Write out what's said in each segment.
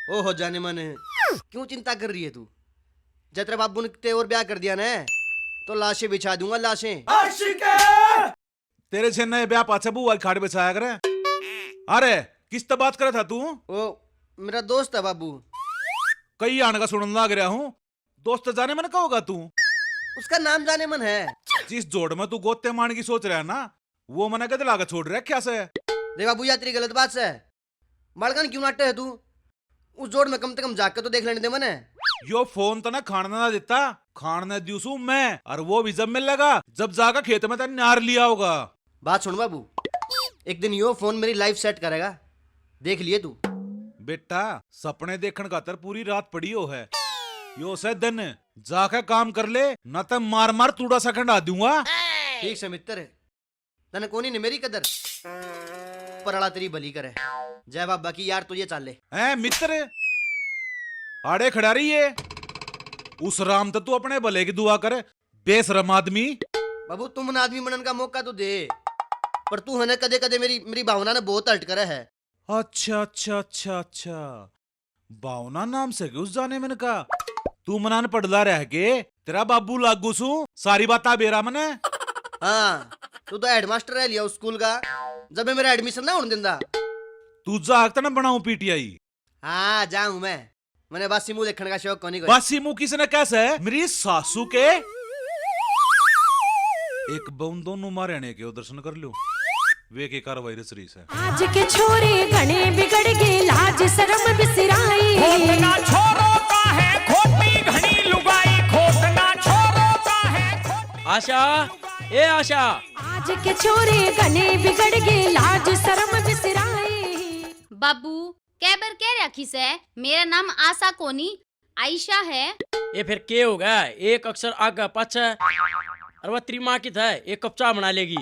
ओहो जाने मन, क्यों चिंता कर रही है तू? जब तेरे बाबू ने ते और ब्याह कर दिया ना, तो लाशें बिछा दूंगा, लाशें। तेरे से नए ब्याह पाछे बुआ खाड़ बिछाया करे। अरे किस तो बात करे था तू? वो मेरा दोस्त है बाबू। कई आने का सुनने लग रहा हूँ। दोस्त जाने मन का होगा तू? उसका नाम जाने मन है। जिस जोड़ में तू गोते मान की सोच रहा है ना, वो मने कदे लाके छोड़ रहा है क्या से? देख बाबू, या तेरी गलत बात से बड़कन क्यों नाटे है तू? उस जोड़ में कम से कम जाकर तो देख लेने दे मने। यो फोन तो ना खाने ना देता, खाने दियूसू मैं, और वो भी जब मिलेगा जब जाकर खेत में तेरे नार लिया होगा। बात सुन बाबू, एक दिन यो फोन मेरी लाइफ सेट करेगा, देख लिए तू। बेटा सपने देखने का तर पूरी रात पड़ी हो है। यो से दिन जाकर काम कर ले, न तो मार मार तूड़ा सा खंडा दूंगा। ठीक से मित्र, तने कोनी ने मेरी कदर, परड़ा तेरी भली करे। जय बाबा की यार, तुझे चाल ले। ए मित्र, आड़े खड़ा रही है। उस राम तो तू अपने भले की दुआ करे, बेशरम आदमी। बाबू तुम न आदमी बनन का मौका तो दे, पर तू है कदे कदे मेरी भावना ने बहुत हर्ट करे है। अच्छा अच्छा अच्छा अच्छा, भावना नाम से उस जाने मैंने कहा तू मनान पड़ला रह के तेरा बाबू लागू सू सारी बात बेरा मने। हाँ, तू तो हेडमास्टर है लिया उस स्कूल का, जब मेरा एडमिशन ना होने दिंदा। तू जागता ना बनाऊ पीटीआई। हाँ जाऊं मैंने बासी मुंह देखने का शौक कोनी कोई। बासी मुंह किसने कैसे है? मेरी सासू के एक बउन दोनों मारे के दर्शन कर लो, वे के कार्रवाई रसरी से। आज के छोरे घने बिगड़ गए, लाज शर्म बिसराई। खोटना छोरो का है खोटी घनी लुगाई, खोटना छोरो का है खोटी। आशा, ए आशा। आज के छोरे घने बिगड़ गए, लाज शर्म बिसराई। बाबू कैबर कह रखी से मेरा नाम आशा कोनी आयशा है। ये फिर के होगा? एक अक्षर आगे पाछे, और वह त्रिमा की था, एक कप चाय बना लेगी।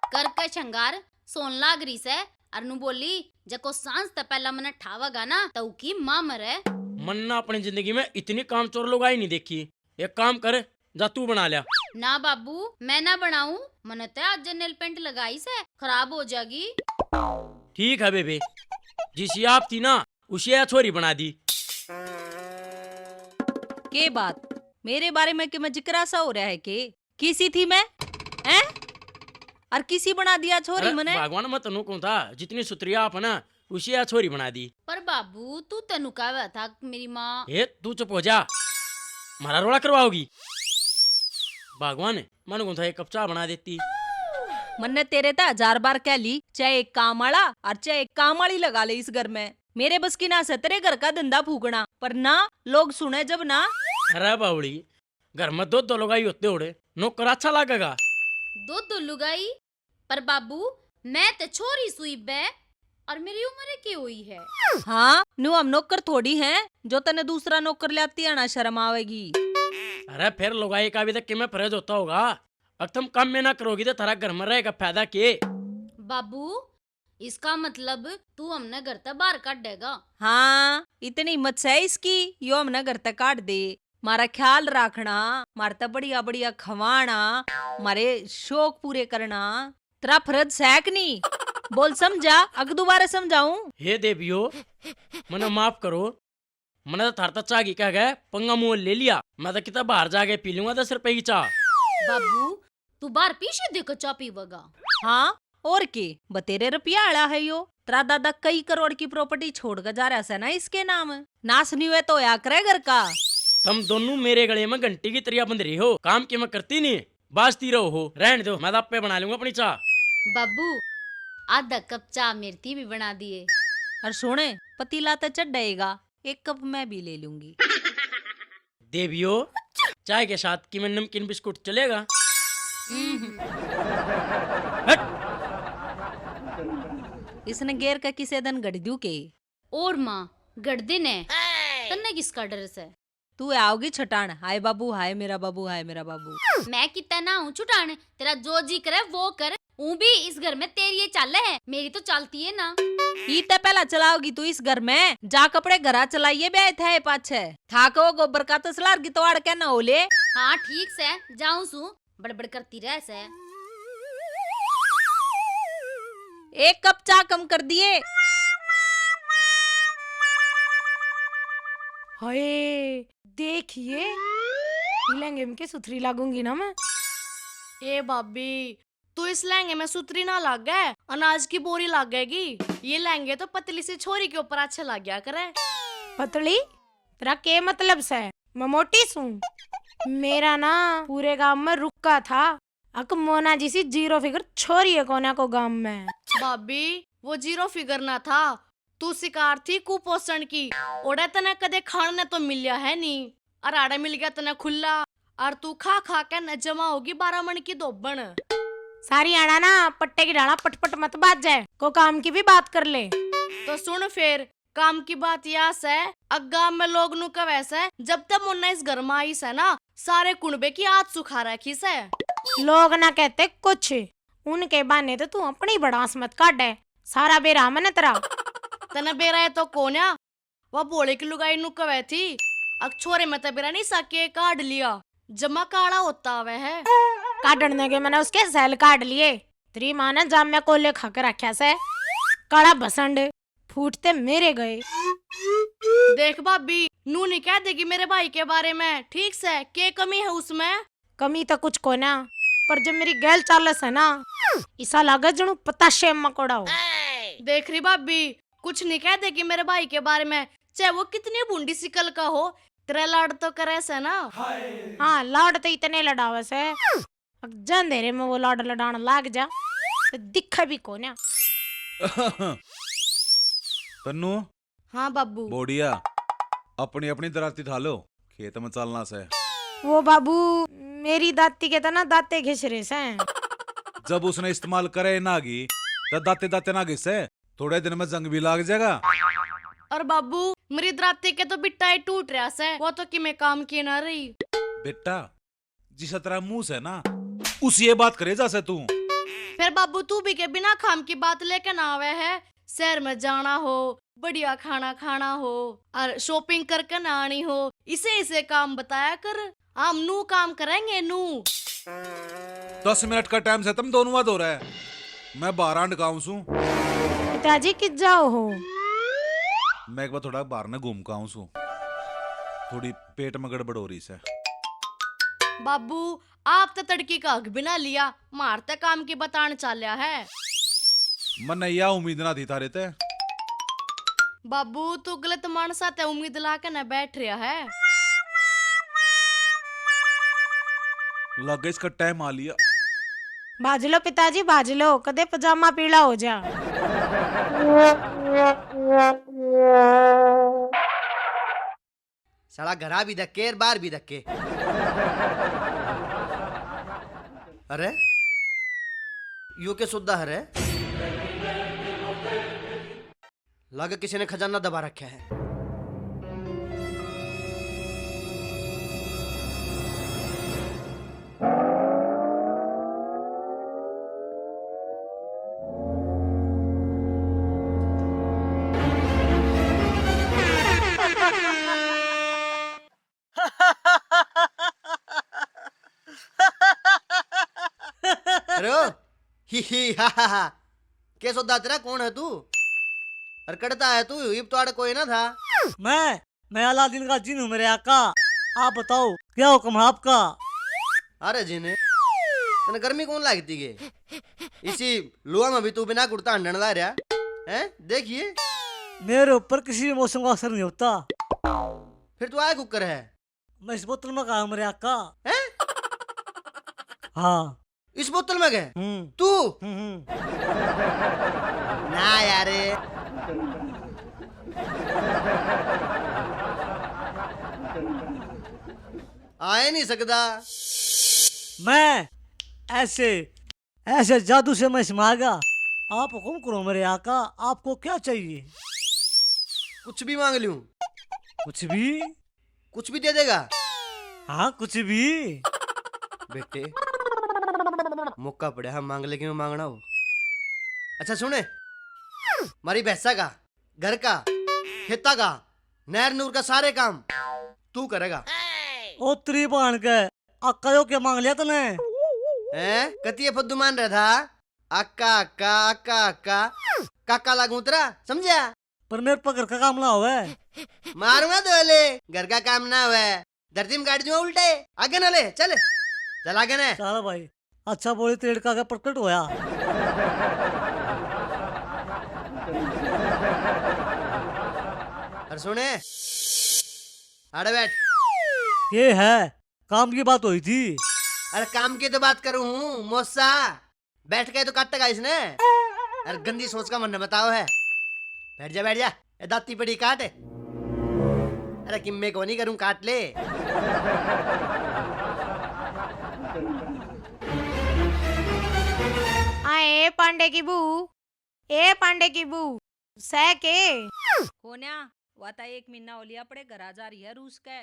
कर के शंगार सोन लागरी से अरनु बोली, जको सांस त पहला मने ठावागा ना तो की मां मरे। मन्ना अपनी जिंदगी में इतनी काम चोर लोग आई नहीं देखी। एक काम कर, जा तू बना लिया। ना बाबू मैं ना बनाऊं, मने ते आज नेल पेंट लगाई से खराब हो जाएगी। ठीक है बेबे, जिसी आप थी ना उसी या छोरी बना दी। के बात मेरे बारे में कि मैं जिक्रा सा हो रहा है के किसी थी मैं हैं? और किसी बना दिया छोरी मने? भगवान मत नु कौन था, जितनी सुत्रिया आप है ना उसी या छोरी बना दी। पर बाबू तू तेनु कहवा था मेरी माँ। ए तू चुप हो जा, मारा रोड़ा करवाओगी। भगवान मन कौन था एक कप चाय बना देती। मन्ने तेरे ता 1000 बार कह ली, चाहे एक काम वाला और चाहे एक काम वाली लगा ले इस घर में। मेरे बस की ना से तेरे घर का धंधा फूकना, पर ना लोग सुने जब ना। अरे बावड़ी, घर में दो लोग आई होते होड़े, नौकर अच्छा लगेगा। दो लुगाई, पर बाबू मैं ते छोरी सुई बे और मेरी उम्र की हुई है। हाँ नु हम नौकर थोड़ी हैं जो तने दूसरा नौकर लाती आना शर्म आवेगी। अरे फिर लुगाई का भी तक कि मैं परहेज होता होगा। अब तुम काम में ना करोगी तो थारा घर में रहेगा फायदा के? बाबू इसका मतलब तू हमने घर तक बाहर काट देगा। हाँ इतनी हिम्मत है इसकी, यो हमने घर तक काट दे। मारा ख्याल रखना, मारता बढ़िया बढ़िया खवाना, मारे शौक पूरे करना तेरा फर्ज है कि नहीं? बोल समझा, अग दोबारा समझाऊं? हे देवियो मने माफ करो, मने तो थारता चाह की क्या गए पंगा मोल ले लिया। मैं तो कितना बाहर जाके पी लूंगा 10 रुपए की चाह। बाबू तू बाहर पीछे देखो चाह पीवेगा। हाँ और के बतेरे रुपया आला है यो। तेरा दादा कई करोड़ की प्रॉपर्टी छोड़ कर जा रहा है ना इसके नाम। नाश नहीं हुए तो या करे घर का। तुम दोनों मेरे गले में घंटी की तरह बंध रही हो, काम की मैं करती नहीं, बाजती रहो हो। रहने दो, मैं आप पे बना लूंगा अपनी चाह। बाबू आधा कप चाह मेरी भी बना दिए। और सुने पतीला तो चढ़ेगा, एक कप मैं भी ले लूंगी। देवियो चाय के साथ की मैं नमकीन बिस्कुट चलेगा? हट। इसने गेर का किसे दिन गढ़ दू के और माँ गड़दे ने तन्ने किसका डर से? तू आओगी छटान, हाय बाबू हाय मेरा बाबू हाय मेरा बाबू। मैं कितना ना हूँ छुटान, तेरा जो जी करे वो कर। ऊ भी इस घर में तेरी ये चाल है, मेरी तो चलती है ना। इतना पहला चलाओगी तू इस घर में, जा कपड़े घरा चलाइए बे थे पाछे थाक वो गोबर का तो सलार की तोड़ के ना होले। हाँ ठीक से जाऊं सू, बड़बड़ करती रह से। एक कप चाय कम कर दिए। हाय देखिए, लहंगे में के सुथरी लागूंगी ना मैं। ए भाभी, तू इस लहंगे में सुतरी ना लग गए, अनाज की बोरी लग गएगी। ये लहंगे तो पतली सी छोरी के ऊपर अच्छे लग गया करे। पतली तेरा के मतलब से? मैं मोटी सूं? मेरा ना पूरे गांव में रुका था। अक मोना जी सी जीरो फिगर छोरी है कोना को गांव में। भाभी वो जीरो फिगर ना था, तू शिकार थी कुपोषण की। ओड़े तने कदे खाने तो मिलिया है नी, और आड़े मिल गया तने खुला, और तू खा खा के न जमा होगी 12 मन की दोबन। सारी आड़ा ना पट्टे की डाला पटपट मत बाज जाए, को काम की भी बात कर ले। तो सुन फिर, काम की बात यास है, अग्गा में लोग नु का वैसे जब तक मुन्ना इस घर में आई से ना, सारे कुणबे की आद सुखा रखी से। लोग ना कहते कुछ, उनके बहाने तो तू अपनी बड़ास मत काट है। सारा बेरा मन तेरा। तने बेरा है तो कोन्या, वह बोले की लुगाई नु कवे थी, अक छोरे में तो बेरा नहीं सके काट लिया, जमा काड़ा होता वह है। काटने के मैंने उसके सेल काट लिए। तेरी माँ ने जाम में कोले खाकर रखा से, काड़ा बसंड फूटते मेरे गए। देख भाभी, नू नहीं कह देगी मेरे भाई के बारे में, ठीक से? क्या कमी है उसमें? कमी तो कुछ को ना, पर जब मेरी गैल चालस है ना, ऐसा लागे जनू पता शेम मकोड़ा हो। देख रही भाभी, कुछ नहीं कह देगी मेरे भाई के बारे में, चाहे वो कितनी बूंदी सिकल का हो। तेरा लाड तो करे से ना। हाँ लाड तो इतने लड़ावे से, अंधेरे में वो लाड लड़ान लाग जा तो दिखा भी को ना। तन्नू हाँ बाबू। बोडिया, अपनी अपनी दराती था लो, खेत में चलना से। वो बाबू मेरी दाती के तना दाते घिसरे से। जब उसने इस्तेमाल करे नागी तो दाते दाते ना घिसे, थोड़े दिन में जंग भी लाग जाएगा। और बाबू मेरी द्राती के तो बिट्टा ही टूट रहा से, वो तो कि मैं काम की ना रही। बेटा जिस तरह मुंह से ना, उस ये बात करे जा से तू। फिर बाबू तू भी के बिना खाम की बात लेके ना आवे है। शहर में जाना हो, बढ़िया खाना खाना हो, और शॉपिंग करके ना आनी हो, इसे काम बताया कर। हम नू काम करेंगे नू। 10 मिनट का टाइम से तुम दोनों बात हो रहा है। मैं 12 गाँव सू। पिताजी किस जाओ हो? मैं एक बार थोड़ा बाहर ने घूम का आऊं सू, थोड़ी पेट में गड़बड़ हो रही से। बाबू आप तो तड़की का हक बिना लिया, मारते काम की बतान चालिया है। मन यह उम्मीद ना थी थारे ते। बाबू तू गलत मानसा ते उम्मीद ला के न बैठ रहा है। लगे इसका टाइम आ लिया। बाज लो पिताजी बाज लो, कदे पजामा पीला हो जा। साला घरा भी धक्के और बाहर भी धक्के। अरे यो के सुद्धा है रे? लगे किसी ने खजाना दबा रखा है। अरे ओ, ही हा के सोदा तेरा कौन है तू? और कड़ता है तू, इब तो आड़ कोई ना था। मैं अलादीन का जिन हूँ मेरे आका। आप बताओ क्या हुक्म है आपका? अरे जिन तने गर्मी कौन लगती है? इसी लुआ में भी तू बिना कुर्ता अंडन ला रहा है? देखिए मेरे ऊपर किसी भी मौसम का असर नहीं होता। फिर तू आया कुकर है? मैं इस बोतल में कहा मेरे आका। हैं? हाँ इस बोतल में गए तू? ना यार आए नहीं सकता। मैं ऐसे जादू से मैं इसमें आ गया। आप हुक्म करो मेरे आका, आपको क्या चाहिए? कुछ भी मांग लूं? कुछ भी दे देगा? हाँ कुछ भी। बेटे मौका पड़े हम मांग ले, क्यों मांगना हो? अच्छा सुने, मारी भैंसा का, घर का, खेता का, नहर नूर का सारे काम तू करेगा। ओ तेरी बहन के अक्का जो क्या मांग लिया तूने? कतिये फद्दू मान रहा था? अक्का अक्का अक्का अक्का काका लागू तेरा, समझा? पर मेरे पर घर का काम ना हुआ है। मारूंगा दोले, घर का काम ना हुआ है, धरती में काट दूंगा उल्टे। आगे ना ले, चल चल आगे ना। चलो भाई, अच्छा बोले तेड़ का प्रकट होया। और सुने, आड़े बैठ। ये है काम की बात हुई थी। अरे काम की तो बात करूं हूँ मोसा, बैठ के तो काटेगा इसने। अरे गंदी सोच का मन बताओ है। बैठ जा बैठ जा, ये दाती पड़ी काट। अरे किम्मे को नहीं करूं, काट ले। आए पांडे की बू, ए पांडे की बू सह के कोन्या वाता 1 महीना हो लिया पड़े घर आ जा रही है रूस के।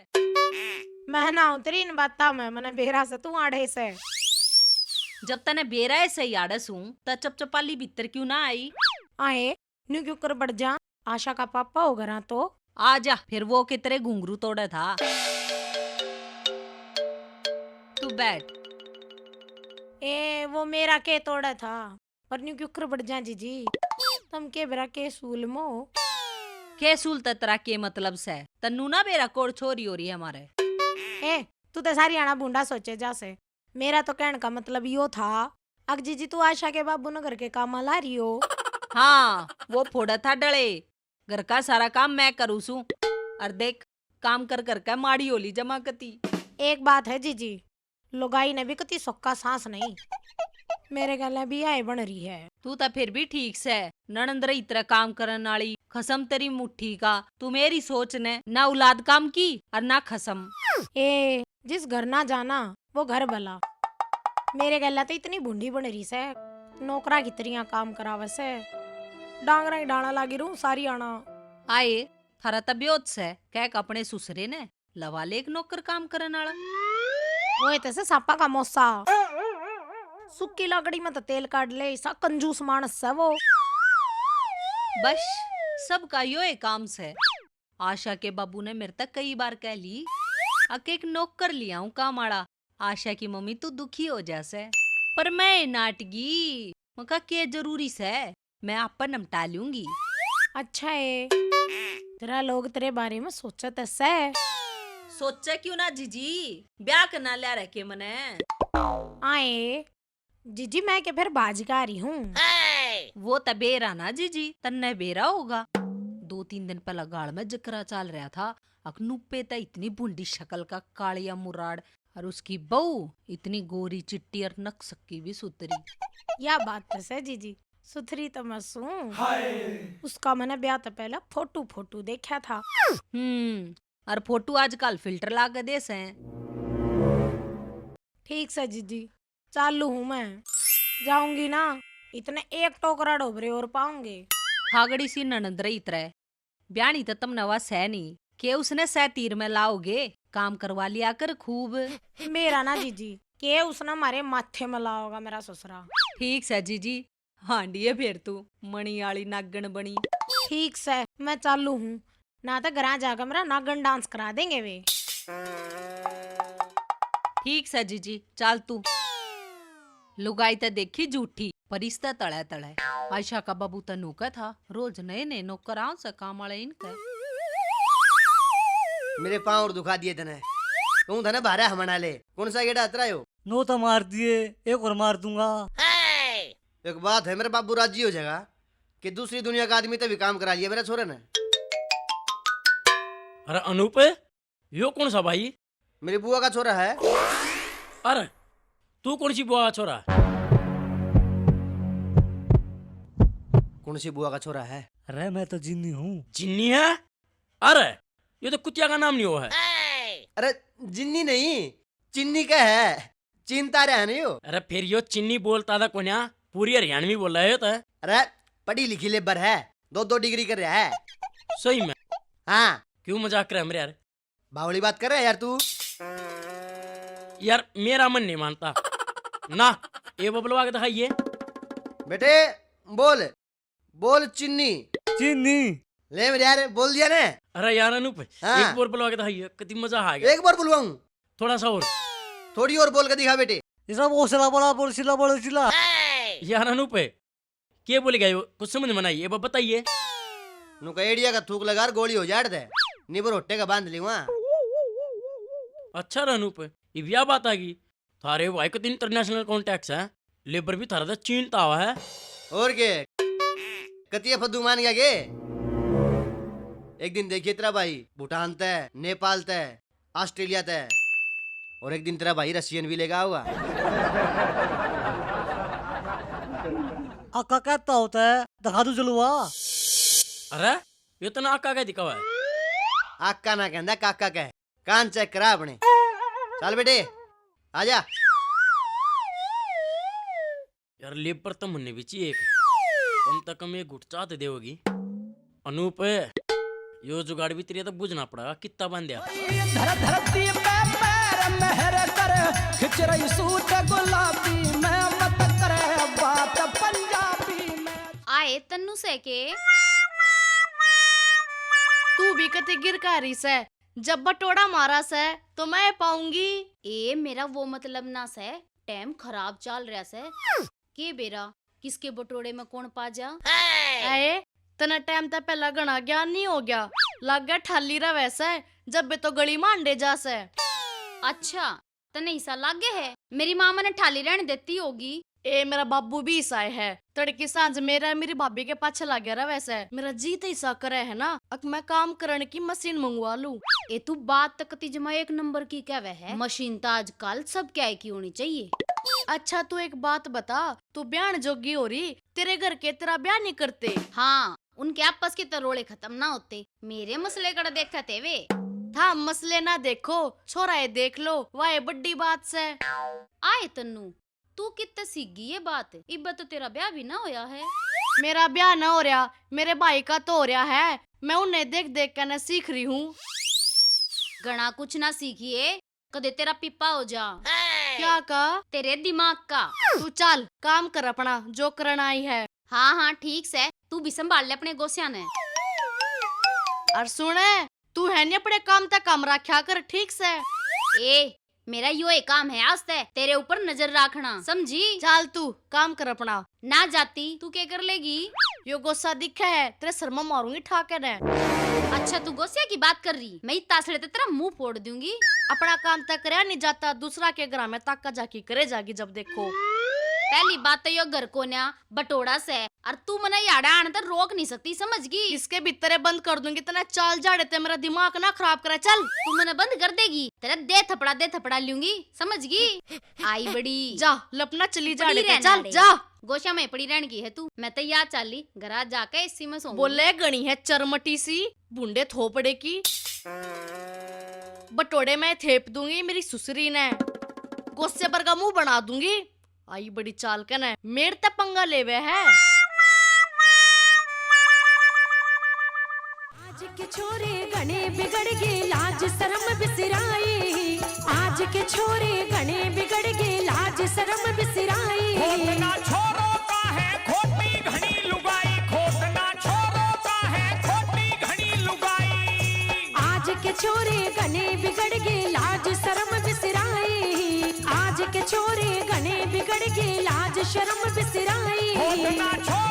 मैं ना उतरी इन बाता में मने बेरा से तू आड़े से। जब तने बेरा है सही आड़स हूँ त चपचपाली भीतर क्यों ना आई। आए न्यू क्यों कर बढ़ जा, आशा का पापा हो घरा तो आ जा, फिर वो कितरे घुंघरू तोड़े था। तू बैठ। ए वो मेरा के तोड़ा था, पर न्यू क्यों कर बढ़ जा जीजी, तुम के बेरा के सूल मो। के सूल ततरा के मतलब से तन्नू ना बेरा कोड़ छोरी हो रही है हमारे। ए तू तो सारी आना बूंडा सोचे जा से, मेरा तो कहने का मतलब यो था अग जीजी तू आशा के बाबू न घर के काम ला रही हो। हाँ वो फोड़ा था डले, घर का सारा काम मैं करूँ सू। और देख काम कर कर के माड़ी होली जमा कती। एक बात है जीजी, लुगाई ने भी कती सोक्का सांस नहीं, मेरे गले भी आए बन रही है। तू तो फिर भी ठीक से ननंदर इतना काम करने वाली खसम तेरी मुट्ठी का। तू मेरी सोच ने ना औलाद काम की और ना खसम। ए जिस घर ना जाना वो घर भला, मेरे गला तो इतनी बूंदी बन रही से, नौकरा की तरिया काम करावे से, डांगरा ही डाना लागी रू सारी आना। आए थारा तबियत से कह अपने सुसरे ने लवा ले एक नौकर काम करने वाला। वो तैसे सापा का मोसा, सुक्की लकड़ी में तो तेल काट ले, ऐसा कंजूस मानस है वो। बस सबका यो एक काम से। आशा के बाबू ने मेरे तक कई बार कह ली अके एक नौकर लिया हूँ काम आड़ा। आशा की मम्मी तू दुखी हो जैसे, पर मैं नाटगी मका के जरूरी से मैं आप पर नमटा लूंगी। अच्छा है तेरा लोग तेरे बारे में सोचत है। सोचा क्यों ना जीजी, ब्याह करना लिया रखे मने। आए जीजी मैं के फिर बाजगारी हूँ। वो तबेरा ना जीजी, तन्ने बेरा होगा। 2-3 दिन पहला गाड़ में जकरा चल रहा था। अकनू पे ता इतनी बूंदी शक्ल का कालिया मुराड़, और उसकी बहू इतनी गोरी चिट्टी और नक्सक्की भी सुतरी। या बात तो है जीजी, सुथरी तो मसू। उसका मैंने ब्याह तो पहला फोटू देखा था। और फोटो आजकल फिल्टर लगा दे से। ठीक से जीजी चालू हूँ मैं, जाऊंगी ना इतने एक टोकरा डोबरे और पाऊंगे। खागड़ी सी ननंदर इतरे ब्यानी तो तुम नवा सह नहीं के उसने सह तीर में लाओगे, काम करवा लिया कर खूब। मेरा ना जीजी के उसने मारे माथे में लाओगा मेरा ससुरा। ठीक से जीजी, हांडी है फिर तू मणि आली नागन बनी। ठीक से मैं चालू हूँ, ना तो घर जाकर मेरा नागन डांस करा देंगे वे। ठीक से जीजी चल तू। लुगाई तो देखी झूठी परिस्ता तड़े तड़े। आयशा का बाबू तो नौकर था, रोज नए नए नौकर आओ से काम वाले इनके। मेरे पाँव और दुखा दिए तने, तू था ना बारह हमना ले। कौन सा गेड़ा अतरा हो? नो तो मार दिए, एक और मार दूंगा। एक बात है, मेरे बाबू राजी हो जाएगा कि दूसरी दुनिया का आदमी तो भी काम करा लिया मेरा छोरे ने। अरे अनूप, यो कौन सा भाई? मेरी बुआ का छोरा है। अरे तू कौन सी बुआ का छोरा? कौन सी बुआ का छोरा है? अरे मैं तो जिन्नी हूँ। जिन्नी है? अरे ये तो कुतिया का नाम नहीं हुआ है। अरे जिन्नी नहीं, चिन्नी का है। चिंता रहा नहीं हो। अरे फिर यो चिन्नी बोलता था कोन्या, पूरी हरियाणवी बोल रहे हो तो। अरे पढ़ी लिखी लेबर है, 2-2 डिग्री कर रहा है। सही में? हाँ क्यों मजाक कर रहा है मेरे यार? बावली बात कर रहा है यार तू। यार मेरा मन नहीं मानता ना, ये बबलवा के दिखाइए। बेटे बोल बोल चिन्नी। चिन्नी ले मेरे यार, बोल दिया ने। अरे यार अनूप, हाँ। एक बार बुलवा के दिखाइए, कितनी मजा आ गया। एक बार बुलवाऊं? थोड़ा सा और। थोड़ी और बोल के दिखा बेटे। ये सब ओसला बड़ा बोलसिला बोलसिला। यार अनूप, क्या बोले गए? कुछ समझ में नहीं, ये बात बताइए। नु एडिया का थूक लगा गोली हो जाट दे निबर होटे का बांध ली वहाँ। अच्छा रनूप ये क्या बात आ गई थारे भाई को इंटरनेशनल कॉन्टैक्ट्स है लेबर भी थारा चीनता हुआ है और के कतिया फद्दू मान गया के एक दिन देखिए तेरा भाई भूटान तय, नेपाल तय, ऑस्ट्रेलिया तय और एक दिन तेरा भाई रशियन भी लेगा हुआ। आका कहता होता है दिखा दू जलवा। अरे ये तो ना आका का दिखा हुआ है आका ना कहंदा काका कह कान चेक करा अपने। चल बेटे आजा। यार लेबर तो मुन्ने भी चाहिए कम तक कम ये घुट चाहते देवगी अनूप यो जुगाड़ भी तेरे तो बुझना पड़ेगा कितना बांध आए तन्नू से के तू भी कति गिरकारी से जब बटोड़ा मारा से तो मैं पाऊंगी। ए मेरा वो मतलब ना से टाइम खराब चल रहा से के बेरा किसके बटोड़े में कौन पा जा। आए तना टाइम तक पहला गणा ज्ञान नहीं हो गया लग गया ठाली रहा वैसे जब बे तो गली मांडे जा से। अच्छा तने ऐसा लागे है मेरी माँ मैंने ठाली रहने देती होगी। ए मेरा बाबू भी ईसाई है तड़की सांझ मेरा मेरी भाभी के पाछे लग गया वैसे मेरा जीत ऐसा करे है ना अब मैं काम करने की मशीन मंगवा लूं। ए तू बात तक जमा एक नंबर की कहवे है मशीन तो आजकल सब क्या की होनी चाहिए। अच्छा तू एक बात बता तू ब्याह जोगी हो रही तेरे घर के तेरा ब्याह नहीं करते। हाँ उनके आपस के तरोड़े खत्म ना होते मेरे मसले कर देखा थे वे था मसले ना देखो छोरा ये देख लो वाह बड़ी बात से। आए तन्नू तू कितना सीख गई ये बात इब्बा तो तेरा ब्याह भी ना होया है। मेरा ब्याह ना हो रहा मेरे भाई का तो हो रहा है मैं उन्हें देख देख कर न सीख रही हूँ। गणा कुछ ना सीखिए कदे तेरा पिप्पा हो जा। क्या का तेरे दिमाग का। तू चल काम कर अपना जो करना आई है। हाँ हाँ ठीक से तू भी संभाल ले अपने गोसिया ने। और सुने तू है नहीं अपने काम तक कम रखा कर ठीक से। ए मेरा यो एक काम है आज ते तेरे ऊपर नजर रखना समझी। चल तू काम कर अपना। ना जाती तू क्या कर लेगी। यो गोसा दिखा है तेरे सर में मारूंगी ठाके ने। अच्छा तू गोसिया की बात कर रही मैं तासड़े ते तेरा मुंह फोड़ दूंगी। अपना काम तक करे नहीं जाता दूसरा के घर में ताका जाकी करे जागी जब देखो। पहली बात तो यो घर को ना बटोड़ा से और तू मना याड़ा आने तक रोक नहीं सकती समझ गई। इसके भीतर बंद कर दूंगी तेना चाल जाड़े ते मेरा दिमाग ना खराब करे। चल तू मना बंद कर देगी तेरा दे थपड़ा लूंगी समझ गई। आई बड़ी जा लपना चली जाड़े पड़ी ते चल रहना जा। गोशा में पड़ी रहने की है तू मैं तैयार चाली घर जाके इसी में सो। बोले गणी है चरमटी सी बूंदे थोपड़े की बटोड़े में थेप दूंगी मेरी सुसरी ने गोस्से पर का मुंह बना दूंगी। आई बड़ी चाल कन है मेरे ते पंगा लेवे है। आज के छोरे घने बिगड़ गए लाज शर्म बिसराई। आज के छोरे घने बिगड़ गए लाज शर्म बिसराई। खोटना छोरो का है खोटी घनी लुगाई खोटना छोरो का है खोटी घनी लुगाई। आज के छोरे घने बिगड़ गए लाज शर्म बिसराई। आज के छोरे घने बिगड़ गए लाज शर्म बिसराई। खोटना छोरो